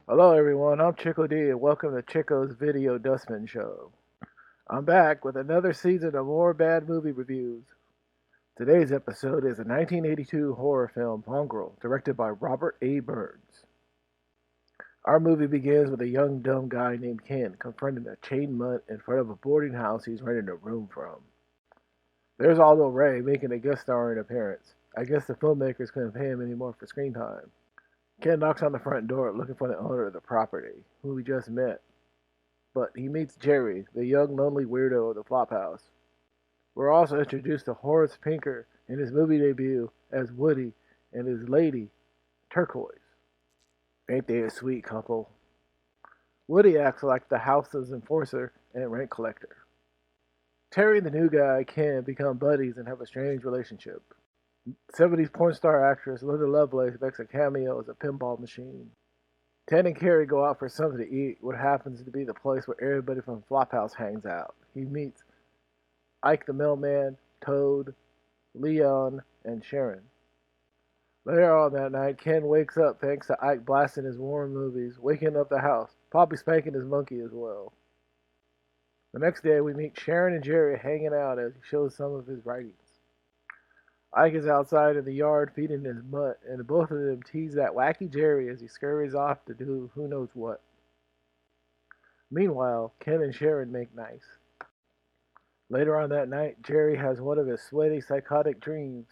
Hello everyone, I'm Chicko Dee and welcome to Chicko's Video Dustbin Show. I'm back with another season of more bad movie reviews. Today's episode is a 1982 horror film, Mongrel, directed by Robert A. Burns. Our movie begins with a young dumb guy named Ken confronting a chained mutt in front of a boarding house he's renting a room from. There's Aldo Ray making a guest starring appearance. I guess the filmmakers couldn't pay him any more for screen time. Ken knocks on the front door looking for the owner of the property, who we just met. But he meets Jerry, the young lonely weirdo of the flophouse. We're also introduced to Horace Pinker in his movie debut as Woody and his lady, Turquoise. Ain't they a sweet couple? Woody acts like the house's enforcer and rent collector. Terry and the new guy, Ken, become buddies and have a strange relationship. 70s porn star actress Linda Lovelace makes a cameo as a pinball machine. Ted and Carrie go out for something to eat, what happens to be the place where everybody from Flophouse hangs out. He meets Ike the mailman, Toad, Leon, and Sharon. Later on that night, Ken wakes up thanks to Ike blasting his Warren movies, waking up the house, probably spanking his monkey as well. The next day, we meet Sharon and Jerry hanging out as he shows some of his writings. Ike is outside in the yard feeding his mutt, and both of them tease that wacky Jerry as he scurries off to do who knows what. Meanwhile, Ken and Sharon make nice. Later on that night, Jerry has one of his sweaty, psychotic dreams.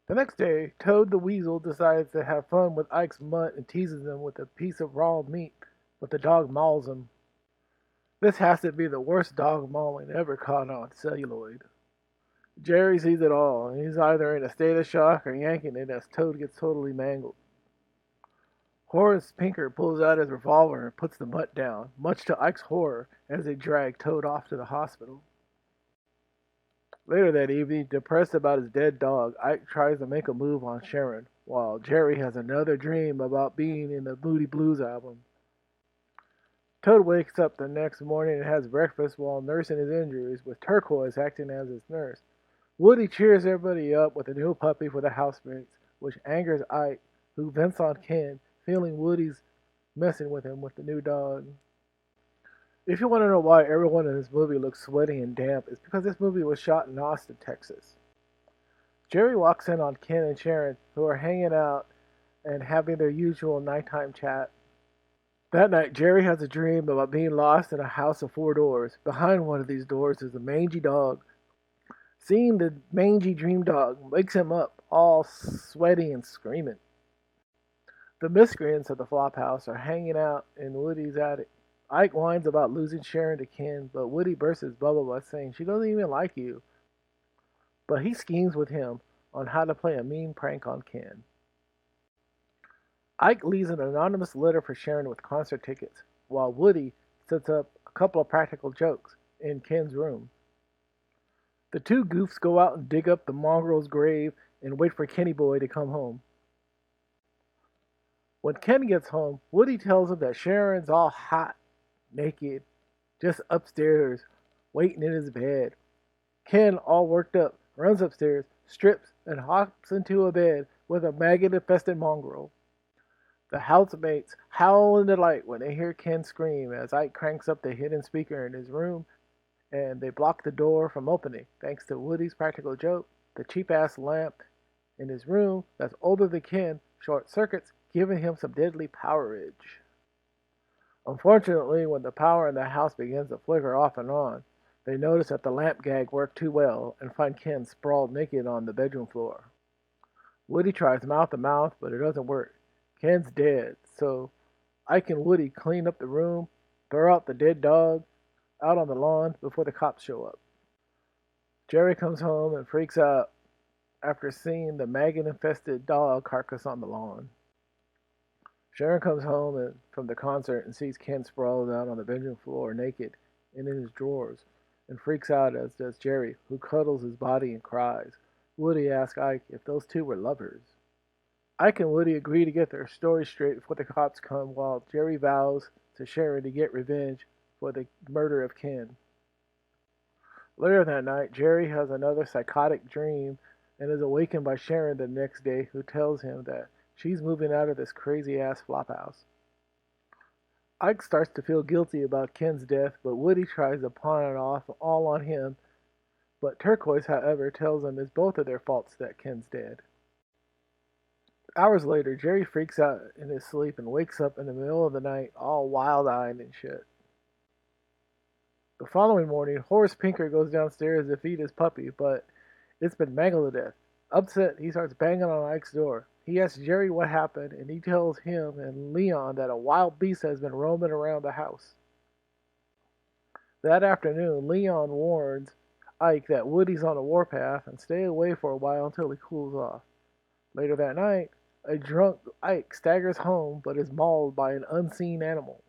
The next day, Toad the Weasel decides to have fun with Ike's mutt and teases him with a piece of raw meat, but the dog mauls him. This has to be the worst dog mauling ever caught on celluloid. Jerry sees it all, and he's either in a state of shock or yanking it as Toad gets totally mangled. Horace Pinker pulls out his revolver and puts the mutt down, much to Ike's horror, as they drag Toad off to the hospital. Later that evening, depressed about his dead dog, Ike tries to make a move on Sharon, while Jerry has another dream about being in the Moody Blues album. Toad wakes up the next morning and has breakfast while nursing his injuries, with Turquoise acting as his nurse. Woody cheers everybody up with a new puppy for the housemates, which angers Ike, who vents on Ken, feeling Woody's messing with him with the new dog. If you want to know why everyone in this movie looks sweaty and damp, it's because this movie was shot in Austin, Texas. Jerry walks in on Ken and Sharon, who are hanging out and having their usual nighttime chat. That night, Jerry has a dream about being lost in a house of 4 doors. Behind one of these doors is a mangy dog. Seeing the mangy dream dog wakes him up, all sweaty and screaming. The miscreants of the flophouse are hanging out in Woody's attic. Ike whines about losing Sharon to Ken, but Woody bursts his bubble by saying she doesn't even like you. But he schemes with him on how to play a mean prank on Ken. Ike leaves an anonymous letter for Sharon with concert tickets, while Woody sets up a couple of practical jokes in Ken's room. The two goofs go out and dig up the mongrel's grave and wait for Kenny Boy to come home. When Ken gets home, Woody tells him that Sharon's all hot, naked, just upstairs, waiting in his bed. Ken, all worked up, runs upstairs, strips, and hops into a bed with a maggot-infested mongrel. The housemates howl in delight when they hear Ken scream as Ike cranks up the hidden speaker in his room, and they block the door from opening, thanks to Woody's practical joke. The cheap-ass lamp in his room that's older than Ken short circuits, giving him some deadly powerage. Unfortunately, when the power in the house begins to flicker off and on, they notice that the lamp gag worked too well and find Ken sprawled naked on the bedroom floor. Woody tries mouth-to-mouth, but it doesn't work. Ken's dead, so Ike and Woody clean up the room, throw out the dead dog, out on the lawn before the cops show up. Jerry comes home and freaks out after seeing the maggot-infested dog carcass on the lawn. Sharon comes home from the concert and sees Ken sprawled out on the bedroom floor naked and in his drawers, and freaks out, as does Jerry, who cuddles his body and cries. Woody asks Ike if those two were lovers. Ike and Woody agree to get their story straight before the cops come, while Jerry vows to Sharon to get revenge for the murder of Ken. Later that night, Jerry has another psychotic dream and is awakened by Sharon the next day, who tells him that she's moving out of this crazy-ass flophouse. Ike starts to feel guilty about Ken's death, but Woody tries to pawn it off all on him. But Turquoise, however, tells him it's both of their faults that Ken's dead. Hours later, Jerry freaks out in his sleep and wakes up in the middle of the night all wild-eyed and shit. The following morning, Horace Pinker goes downstairs to feed his puppy, but it's been mangled to death. Upset, he starts banging on Ike's door. He asks Jerry what happened, and he tells him and Leon that a wild beast has been roaming around the house. That afternoon, Leon warns Ike that Woody's on a warpath and stay away for a while until he cools off. Later that night, a drunk Ike staggers home but is mauled by an unseen animal.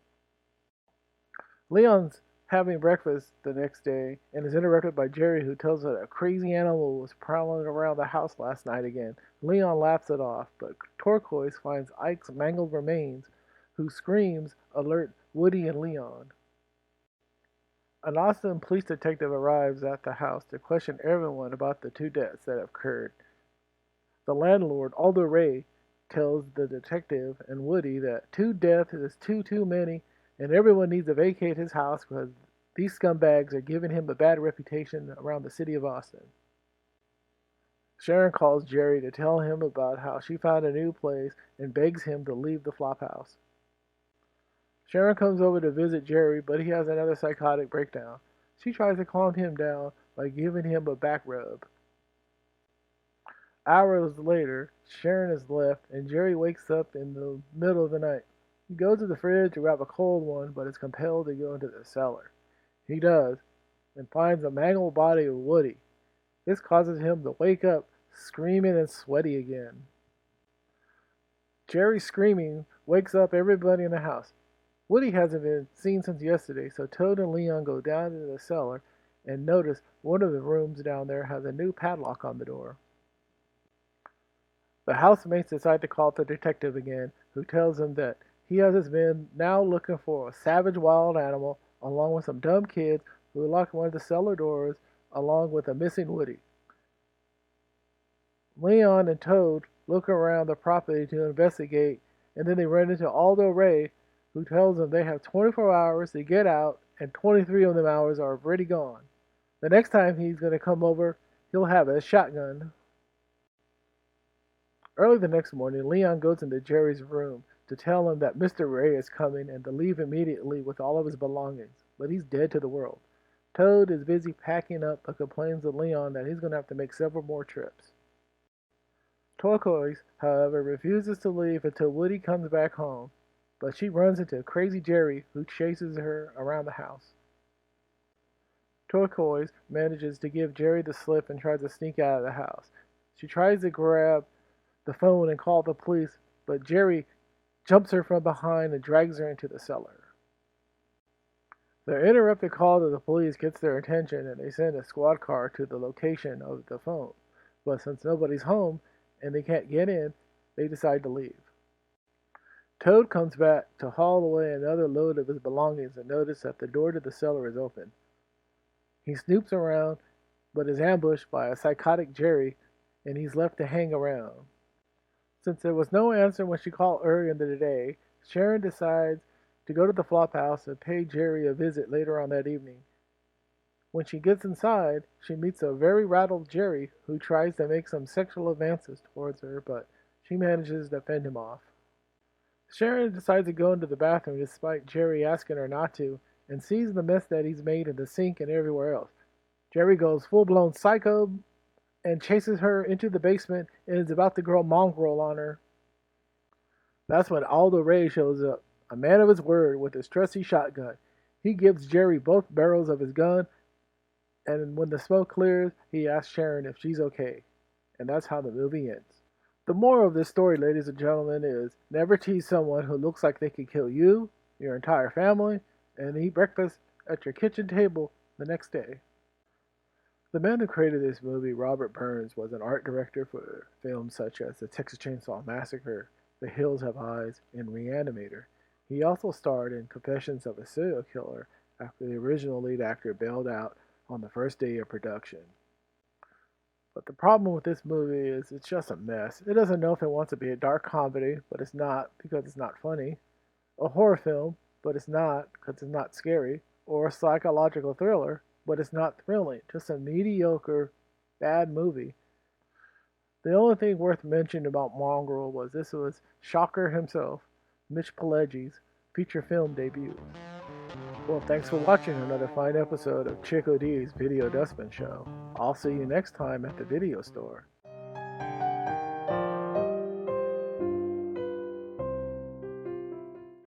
Leon's having breakfast the next day and is interrupted by Jerry, who tells her that a crazy animal was prowling around the house last night again. Leon laughs it off, but Turquoise finds Ike's mangled remains, who screams alert Woody and Leon. An Austin police detective arrives at the house to question everyone about the two deaths that have occurred. The landlord, Aldo Ray, tells the detective and Woody that 2 deaths is too many and everyone needs to vacate his house because these scumbags are giving him a bad reputation around the city of Austin. Sharon calls Jerry to tell him about how she found a new place and begs him to leave the flophouse. Sharon comes over to visit Jerry, but he has another psychotic breakdown. She tries to calm him down by giving him a back rub. Hours later, Sharon is left, and Jerry wakes up in the middle of the night. He goes to the fridge to grab a cold one, but is compelled to go into the cellar. He does, and finds the mangled body of Woody. This causes him to wake up, screaming and sweaty again. Jerry screaming wakes up everybody in the house. Woody hasn't been seen since yesterday, so Toad and Leon go down into the cellar and notice one of the rooms down there has a new padlock on the door. The housemates decide to call the detective again, who tells them that he has his men now looking for a savage wild animal, along with some dumb kids who locked one of the cellar doors, along with a missing Woody. Leon and Toad look around the property to investigate, and then they run into Aldo Ray, who tells them they have 24 hours to get out, and 23 of them hours are already gone. The next time he's going to come over, he'll have a shotgun. Early the next morning, Leon goes into Jerry's room to tell him that Mr. Ray is coming and to leave immediately with all of his belongings, but he's dead to the world. Toad is busy packing up but complains to Leon that he's going to have to make several more trips. Turquoise, however, refuses to leave until Woody comes back home, but she runs into crazy Jerry, who chases her around the house. Turquoise manages to give Jerry the slip and tries to sneak out of the house. She tries to grab the phone and call the police, but Jerry jumps her from behind and drags her into the cellar. The interrupted call to the police gets their attention and they send a squad car to the location of the phone. But since nobody's home and they can't get in, they decide to leave. Toad comes back to haul away another load of his belongings and notices that the door to the cellar is open. He snoops around but is ambushed by a psychotic Jerry and he's left to hang around. Since there was no answer when she called earlier in the day, Sharon decides to go to the flophouse and pay Jerry a visit later on that evening. When she gets inside, she meets a very rattled Jerry who tries to make some sexual advances towards her, but she manages to fend him off. Sharon decides to go into the bathroom despite Jerry asking her not to, and sees the mess that he's made in the sink and everywhere else. Jerry goes full-blown psycho and chases her into the basement and is about to grow Mongrel on her. That's when Aldo Ray shows up, a man of his word with his trusty shotgun. He gives Jerry both barrels of his gun, and when the smoke clears, he asks Sharon if she's okay. And that's how the movie ends. The moral of this story, ladies and gentlemen, is never tease someone who looks like they could kill you, your entire family, and eat breakfast at your kitchen table the next day. The man who created this movie, Robert Burns, was an art director for films such as The Texas Chainsaw Massacre, The Hills Have Eyes, and Re-Animator. He also starred in Confessions of a Serial Killer after the original lead actor bailed out on the first day of production. But the problem with this movie is it's just a mess. It doesn't know if it wants to be a dark comedy, but it's not because it's not funny. A horror film, but it's not because it's not scary, or a psychological thriller, but it's not thrilling. Just a mediocre, bad movie. The only thing worth mentioning about Mongrel was this was Shocker himself, Mitch Pileggi's feature film debut. Well, thanks for watching another fine episode of Chicko Dee's Video Dustbin Show. I'll see you next time at the video store.